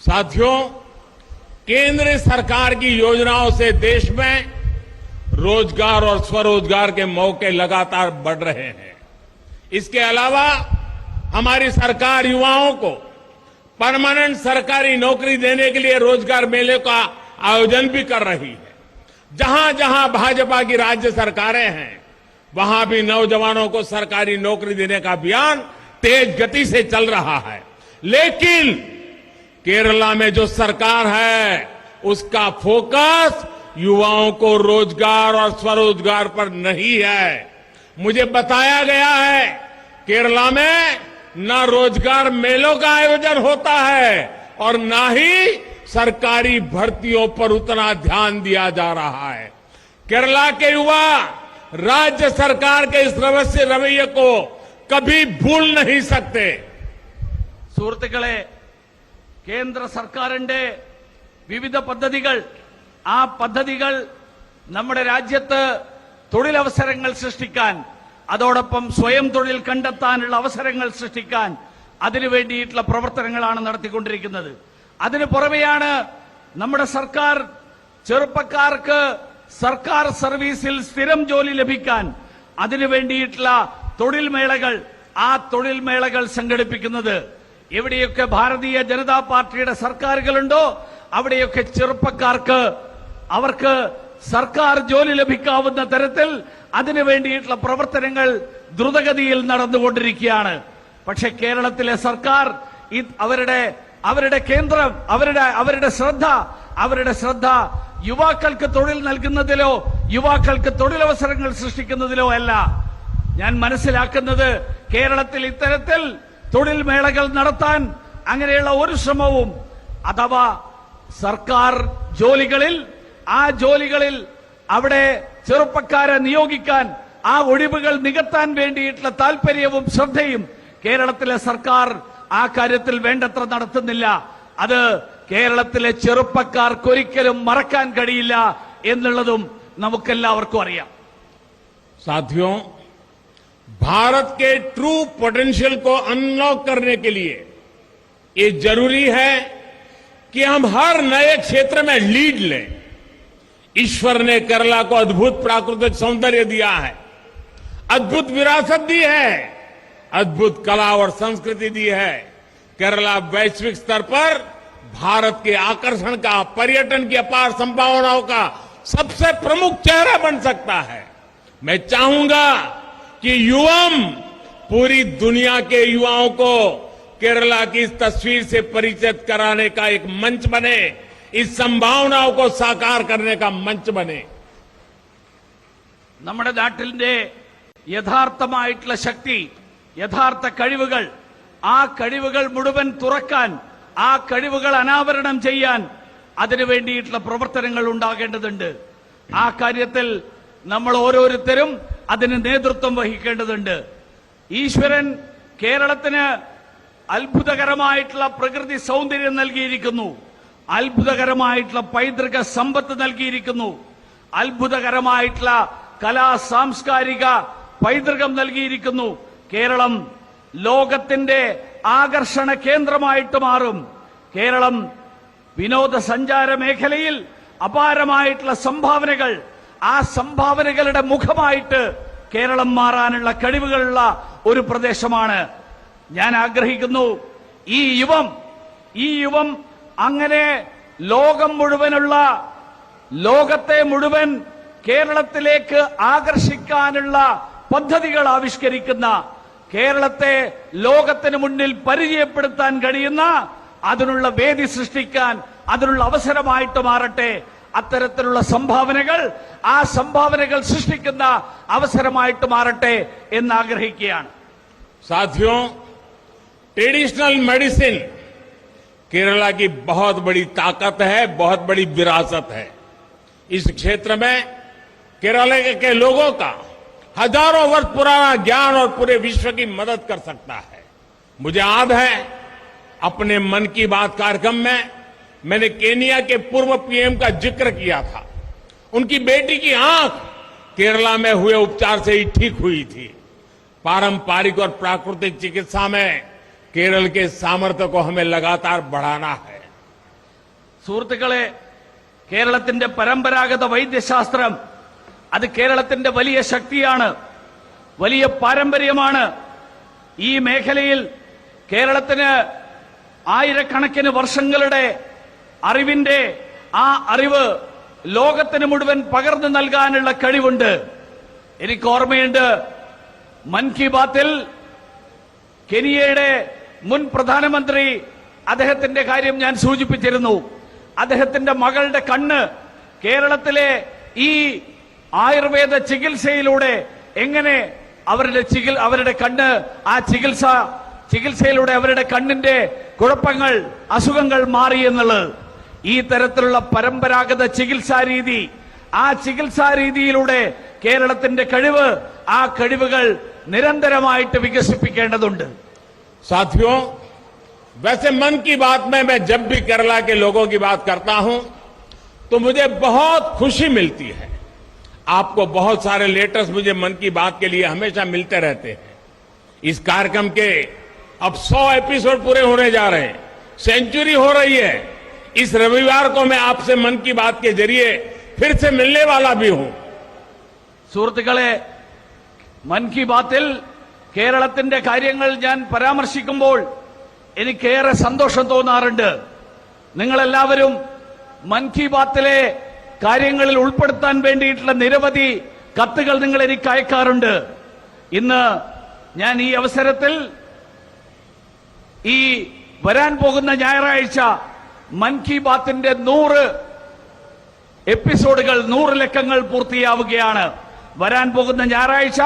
साथियों, केंद्र सरकार की योजनाओं से देश में रोजगार और स्वरोजगार के मौके लगातार बढ़ रहे हैं। इसके अलावा हमारी सरकार युवाओं को परमानेंट सरकारी नौकरी देने के लिए रोजगार मेले का आयोजन भी कर रही है। जहां जहां भाजपा की राज्य सरकारें हैं, वहां भी नौजवानों को सरकारी नौकरी देने का अभियान तेज गति से चल रहा है। लेकिन केरला में जो सरकार है, उसका फोकस युवाओं को रोजगार और स्वरोजगार पर नहीं है। मुझे बताया गया है, केरला में न रोजगार मेलों का आयोजन होता है और न ही सरकारी भर्तियों पर उतना ध्यान दिया जा रहा है। केरला के युवा राज्य सरकार के इस रवैये को कभी भूल नहीं सकते। സുഹൃത്തുക്കളെ, കേന്ദ്ര സർക്കാരിന്റെ വിവിധ പദ്ധതികൾ, ആ പദ്ധതികൾ നമ്മുടെ രാജ്യത്ത് തൊഴിലവസരങ്ങൾ സൃഷ്ടിക്കാൻ, അതോടൊപ്പം സ്വയം തൊഴിൽ കണ്ടെത്താനുള്ള അവസരങ്ങൾ സൃഷ്ടിക്കാൻ അതിനു വേണ്ടിയിട്ടുള്ള പ്രവർത്തനങ്ങളാണ് നടത്തിക്കൊണ്ടിരിക്കുന്നത്. അതിനു പുറമെയാണ് നമ്മുടെ സർക്കാർ ചെറുപ്പക്കാർക്ക് സർക്കാർ സർവീസിൽ സ്ഥിരം ജോലി ലഭിക്കാൻ അതിനു വേണ്ടിയിട്ടുള്ള തൊഴിൽ മേളകൾ, ആ തൊഴിൽ മേളകൾ സംഘടിപ്പിക്കുന്നത്. എവിടെയൊക്കെ ഭാരതീയ ജനതാ പാർട്ടിയുടെ സർക്കാരുകളുണ്ടോ അവിടെയൊക്കെ ചെറുപ്പക്കാർക്ക് അവർക്ക് സർക്കാർ ജോലി ലഭിക്കാവുന്ന തരത്തിൽ അതിനു വേണ്ടിയിട്ടുള്ള പ്രവർത്തനങ്ങൾ ദ്രുതഗതിയിൽ നടന്നുകൊണ്ടിരിക്കുകയാണ്. പക്ഷെ കേരളത്തിലെ സർക്കാർ അവരുടെ കേന്ദ്രം, അവരുടെ ശ്രദ്ധ യുവാക്കൾക്ക് തൊഴിൽ നൽകുന്നതിലോ യുവാക്കൾക്ക് തൊഴിലവസരങ്ങൾ സൃഷ്ടിക്കുന്നതിലോ അല്ല. ഞാൻ മനസ്സിലാക്കുന്നത് കേരളത്തിൽ ഇത്തരത്തിൽ തൊഴിൽ മേളകൾ നടത്താൻ അങ്ങനെയുള്ള ഒരു ശ്രമവും, അഥവാ സർക്കാർ ജോലികളിൽ, ആ ജോലികളിൽ അവിടെ ചെറുപ്പക്കാരെ നിയോഗിക്കാൻ, ആ ഒഴിവുകൾ നികത്താൻ വേണ്ടിയിട്ടുള്ള താൽപര്യവും ശ്രദ്ധയും കേരളത്തിലെ സർക്കാർ ആ കാര്യത്തിൽ വേണ്ടത്ര നടത്തുന്നില്ല. അത് കേരളത്തിലെ ചെറുപ്പക്കാർക്കൊരിക്കലും മറക്കാൻ കഴിയില്ല എന്നുള്ളതും നമുക്കെല്ലാവർക്കും അറിയാം. साथियों, भारत के ट्रू पोटेंशियल को अनलॉक करने के लिए ये जरूरी है कि हम हर नए क्षेत्र में लीड लें। ईश्वर ने केरला को अद्भुत प्राकृतिक सौंदर्य दिया है, अद्भुत विरासत दी है, अद्भुत कला और संस्कृति दी है। केरला वैश्विक स्तर पर भारत के आकर्षण का, पर्यटन की अपार संभावनाओं का सबसे प्रमुख चेहरा बन सकता है। मैं चाहूंगा कि युवम पूरी दुनिया के युवाओं को केरला की इस तस्वीर से परिचित कराने का एक मंच बने, इस संभावनाओं को साकार करने का मंच बने. നമ്മുടെ നാട്ടിന്റെ യഥാർത്ഥമായിട്ടുള്ള ശക്തി, യഥാർത്ഥ കഴിവുകൾ, ആ കഴിവുകൾ മുഴുവൻ തുറക്കാൻ, ആ കഴിവുകൾ അനാവരണം ചെയ്യാൻ അതിനു വേണ്ടിയിട്ടുള്ള പ്രവർത്തനങ്ങൾ ഉണ്ടാകേണ്ടതുണ്ട്. ആ കാര്യത്തിൽ നമ്മൾ ഓരോരുത്തരും അതിന് നേതൃത്വം വഹിക്കേണ്ടതുണ്ട്. ഈശ്വരൻ കേരളത്തിന് അത്ഭുതകരമായിട്ടുള്ള പ്രകൃതി സൗന്ദര്യം നൽകിയിരിക്കുന്നു, അത്ഭുതകരമായിട്ടുള്ള പൈതൃക സമ്പത്ത് നൽകിയിരിക്കുന്നു, അത്ഭുതകരമായിട്ടുള്ള കലാ സാംസ്കാരിക പൈതൃകം നൽകിയിരിക്കുന്നു. കേരളം ലോകത്തിന്റെ ആകർഷണ കേന്ദ്രമായിട്ട് മാറും. കേരളം വിനോദസഞ്ചാര മേഖലയിൽ അപാരമായിട്ടുള്ള സംഭാവനകൾ, ആ സംഭാവനകളുടെ മുഖമായിട്ട് കേരളം മാറാനുള്ള കഴിവുകളുള്ള ഒരു പ്രദേശമാണ്. ഞാൻ ആഗ്രഹിക്കുന്നു ഈ യുവം അങ്ങനെ ലോകത്തെ മുഴുവൻ കേരളത്തിലേക്ക് ആകർഷിക്കാനുള്ള പദ്ധതികൾ ആവിഷ്കരിക്കുന്ന, കേരളത്തെ ലോകത്തിന് മുന്നിൽ പരിചയപ്പെടുത്താൻ കഴിയുന്ന, അതിനുള്ള വേദി സൃഷ്ടിക്കാൻ അതിനുള്ള അവസരമായിട്ട് മാറട്ടെ. അത്തരത്തിലുള്ള സംഭാവനകൾ, ആ സംഭാവനകൾ സൃഷ്ടിക്കുന്ന അവസരമായിട്ട് മാറട്ടെ എന്ന് ആഗ്രഹിക്കുകയാണ്. साथियों, ट्रेडिशनल मेडिसिन केरला की बहुत बड़ी ताकत है, बहुत बड़ी विरासत है. इस क्षेत्र में केरला के लोगों का हजारों वर्ष पुराना ज्ञान और पूरे विश्व की मदद कर सकता है. मुझे याद है, अपने मन की बात कार्यक्रम में मैंने केनिया के पूर्व पीएम का जिक्र किया था. उनकी बेटी की आंख केरला में हुए उपचार से ही ठीक हुई थी. पारंपरिक और प्राकृतिक चिकित्सा में केरल के सामर्थ्य को हमें लगातार बढ़ाना है. സുഹൃത്തുക്കളെ, കേരളത്തിന്റെ പരമ്പരാഗത വൈദ്യശാസ്ത്രം അത് കേരളത്തിന്റെ വലിയ ശക്തിയാണ്, വലിയ പാരമ്പര്യമാണ്. ഈ മേഖലയിൽ കേരളത്തിന് ആയിരക്കണക്കിന് വർഷങ്ങളുടെ അറിവിന്റെ ആ അറിവ് ലോകത്തിന് മുഴുവൻ പകർന്നു നൽകാനുള്ള കഴിവുണ്ട്. എനിക്ക് ഓർമ്മയുണ്ട്, മൻ കി ബാത്തിൽ കെനിയയുടെ മുൻ പ്രധാനമന്ത്രി അദ്ദേഹത്തിന്റെ കാര്യം ഞാൻ സൂചിപ്പിച്ചിരുന്നു. അദ്ദേഹത്തിന്റെ മകളുടെ കണ്ണ് കേരളത്തിലെ ഈ ആയുർവേദ ചികിത്സയിലൂടെ എങ്ങനെ അവരുടെ കണ്ണ് ആ ചികിത്സയിലൂടെ അവരുടെ കണ്ണിന്റെ കുഴപ്പങ്ങൾ, അസുഖങ്ങൾ മാറി എന്നുള്ളത്. ഈ തരത്തിലുള്ള പരമ്പരാഗത ചികിത്സാ രീതി, ആ ചികിത്സാ രീതിയിലൂടെ കേരളത്തിന്റെ കഴിവ്, ആ കഴിവുകൾ നിരന്തരമായിട്ട് വികസിപ്പിക്കേണ്ടതുണ്ട്. साथियों, वैसे मन की बात में मैं जब भी केरला के लोगों की बात करता हूं तो मुझे बहुत खुशी मिलती है। आपको बहुत सारे लेटर्स मुझे मन की बात के लिए हमेशा मिलते रहते हैं। इस कार्यक्रम के अब 100 एपिसोड पूरे होने जा रहे हैं, सेंचुरी हो रही है। इस रविवार को मैं आपसे मन की बात के जरिए फिर से मिलने वाला भी हूं। സുഹൃത്തുക്കളെ, മൻ കി ബാത്തിൽ കേരളത്തിന്റെ കാര്യങ്ങൾ ഞാൻ പരാമർശിക്കുമ്പോൾ എനിക്കേറെ സന്തോഷം തോന്നാറുണ്ട്. നിങ്ങളെല്ലാവരും മൻ കി ബാത്തിലെ കാര്യങ്ങളിൽ ഉൾപ്പെടുത്താൻ വേണ്ടിയിട്ടുള്ള നിരവധി കത്തുകൾ നിങ്ങൾ എനിക്ക് അയക്കാറുണ്ട്. ഇന്ന് ഞാൻ ഈ അവസരത്തിൽ ഈ വരാൻ പോകുന്ന ഞായറാഴ്ച മൻ കി ബാത്തിന്റെ 100 എപ്പിസോഡുകൾ, 100 ലക്കങ്ങൾ പൂർത്തിയാവുകയാണ് വരാൻ പോകുന്ന ഞായറാഴ്ച.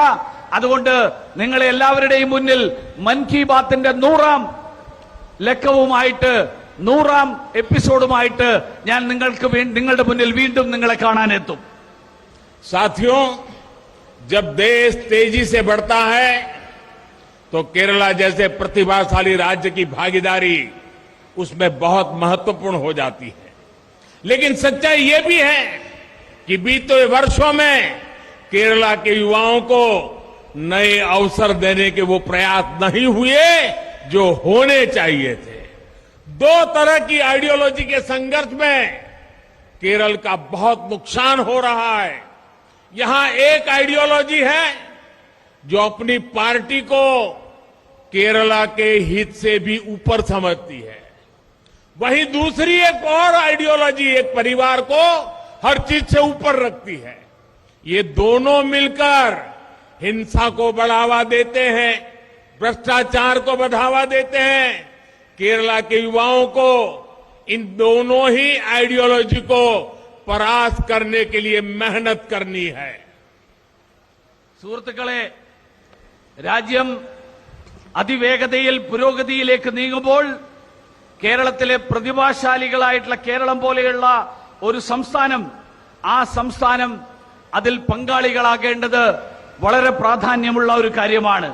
അതുകൊണ്ട് നിങ്ങളെ എല്ലാവരുടെയും മുന്നിൽ മൻ കി ബാത്തിന്റെ 100ാം ലക്കവുമായിട്ട്, 100ാം എപ്പിസോഡുമായിട്ട് ഞാൻ നിങ്ങളുടെ മുന്നിൽ വീണ്ടും നിങ്ങളെ കാണാനെത്തും. साथियों, जब देश तेजी से बढ़ता है तो केरला जैसे प्रतिभाशाली राज्य की भागीदारी उसमें बहुत महत्वपूर्ण हो जाती है। लेकिन सच्चाई ये भी है कि बीते वर्षों में केरला के युवाओं को नए अवसर देने के वो प्रयास नहीं हुए जो होने चाहिए थे। दो तरह की आइडियोलॉजी के संघर्ष में केरल का बहुत नुकसान हो रहा है। यहां एक आइडियोलॉजी है जो अपनी पार्टी को केरला के हित से भी ऊपर समझती है, वहीं दूसरी एक और आइडियोलॉजी एक परिवार को हर चीज से ऊपर रखती है। ये दोनों मिलकर हिंसा को बढ़ावा देते हैं, भ्रष्टाचार को बढ़ावा देते हैं। केरला के युवाओं को इन दोनों ही आइडियोलॉजी को परास्त करने के लिए मेहनत करनी है। സുഹൃത്തുക്കളെ, രാജ്യം അതിവേഗതയിൽ പുരോഗതിയിലേക്ക് നീങ്ങുമ്പോൾ കേരളത്തിലെ പ്രതിഭാശാലികളായിട്ടുള്ള കേരളം പോലെയുള്ള ഒരു സംസ്ഥാനം, ആ സംസ്ഥാനം അതിൽ പങ്കാളികളാകേണ്ടത് വളരെ പ്രാധാന്യമുള്ള ഒരു കാര്യമാണ്.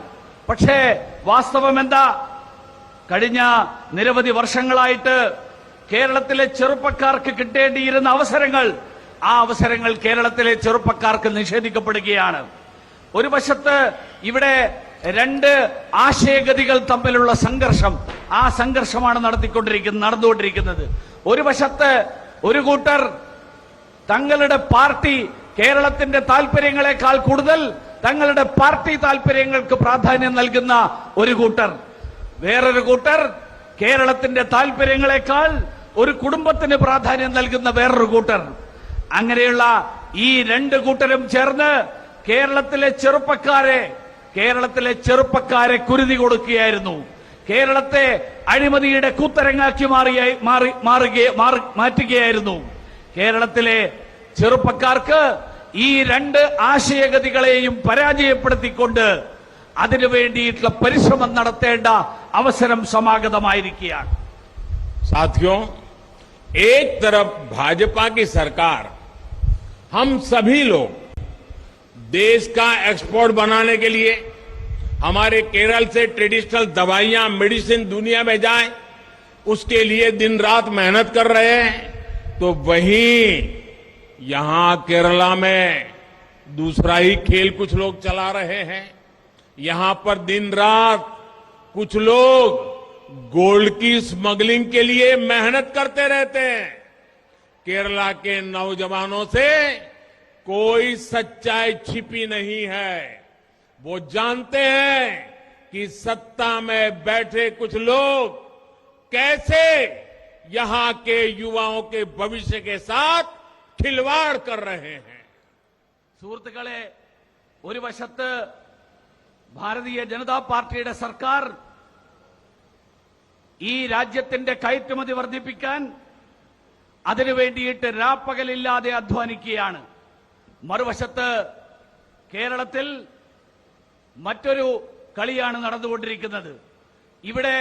പക്ഷേ വാസ്തവം എന്താ? കഴിഞ്ഞ നിരവധി വർഷങ്ങളായിട്ട് കേരളത്തിലെ ചെറുപ്പക്കാർക്ക് കിട്ടേണ്ടിയിരുന്ന അവസരങ്ങൾ, ആ അവസരങ്ങൾ കേരളത്തിലെ ചെറുപ്പക്കാർക്ക് നിഷേധിക്കപ്പെടുകയാണ്. ഒരു വശത്ത് ഇവിടെ 2 ആശയഗതികൾ തമ്മിലുള്ള സംഘർഷം, ആ സംഘർഷമാണ് നടന്നുകൊണ്ടിരിക്കുന്നത്. ഒരു വശത്ത് ഒരു കൂട്ടർ തങ്ങളുടെ പാർട്ടി കേരളത്തിന്റെ താൽപര്യങ്ങളെക്കാൾ കൂടുതൽ തങ്ങളുടെ പാർട്ടി താൽപര്യങ്ങൾക്ക് പ്രാധാന്യം നൽകുന്ന ഒരു കൂട്ടർ, വേറൊരു കൂട്ടർ കേരളത്തിന്റെ താൽപര്യങ്ങളെക്കാൾ ഒരു കുടുംബത്തിന് പ്രാധാന്യം നൽകുന്ന വേറൊരു കൂട്ടർ. അങ്ങനെയുള്ള ഈ 2 കൂട്ടരും ചേർന്ന് കേരളത്തിലെ ചെറുപ്പക്കാരെ കുരുതി കൊടുക്കുകയായിരുന്നു. കേരളത്തെ അഴിമതിയുടെ കൂത്തരങ്ങാക്കി മാറ്റുകയായിരുന്നു. കേരളത്തിലെ ചെറുപ്പക്കാർക്ക് ഈ 2 ആശയഗതികളെയും പരാജയപ്പെടുത്തിക്കൊണ്ട് അതിനു വേണ്ടിയിട്ടുള്ള പരിശ്രമം നടത്തേണ്ട അവസരം സമാഗതമായിരിക്കുകയാണ്. साथियों, एक तरफ भाजपा की सरकार हम सभी लोग देश का एक्सपोर्ट बनाने के लिए हमारे केरल से ट्रेडिशनल दवाइयां, मेडिसिन दुनिया में जाए, उसके लिए दिन रात मेहनत कर रहे हैं, तो वहीं यहां केरला में दूसरा ही खेल कुछ लोग चला रहे हैं। यहां पर दिन रात कुछ लोग गोल्ड की स्मगलिंग के लिए मेहनत करते रहते हैं। केरला के नौजवानों से कोई सच्चाई छिपी नहीं है। वो जानते हैं कि सत्ता में बैठे कुछ लोग कैसे यहां के युवाओं के भविष्य के साथ खिलवाड़ कर रहे हैं। സുഹൃത്തുക്കളെ, ഒരു വശത്ത് ഭാരതീയ ജനതാ പാർട്ടിയുടെ സർക്കാർ ഈ രാജ്യത്തിന്റെ കയറ്റുമതി വർദ്ധിപ്പിക്കാൻ അതിനുവേണ്ടിയിട്ട് രാപ്പകലില്ലാതെ അധ്വാനിക്കുകയാണ്. മറുവശത്ത് കേരളത്തിൽ മറ്റൊരു കളിയാണ് നടന്നുകൊണ്ടിരിക്കുന്നത്. ഇവിടെ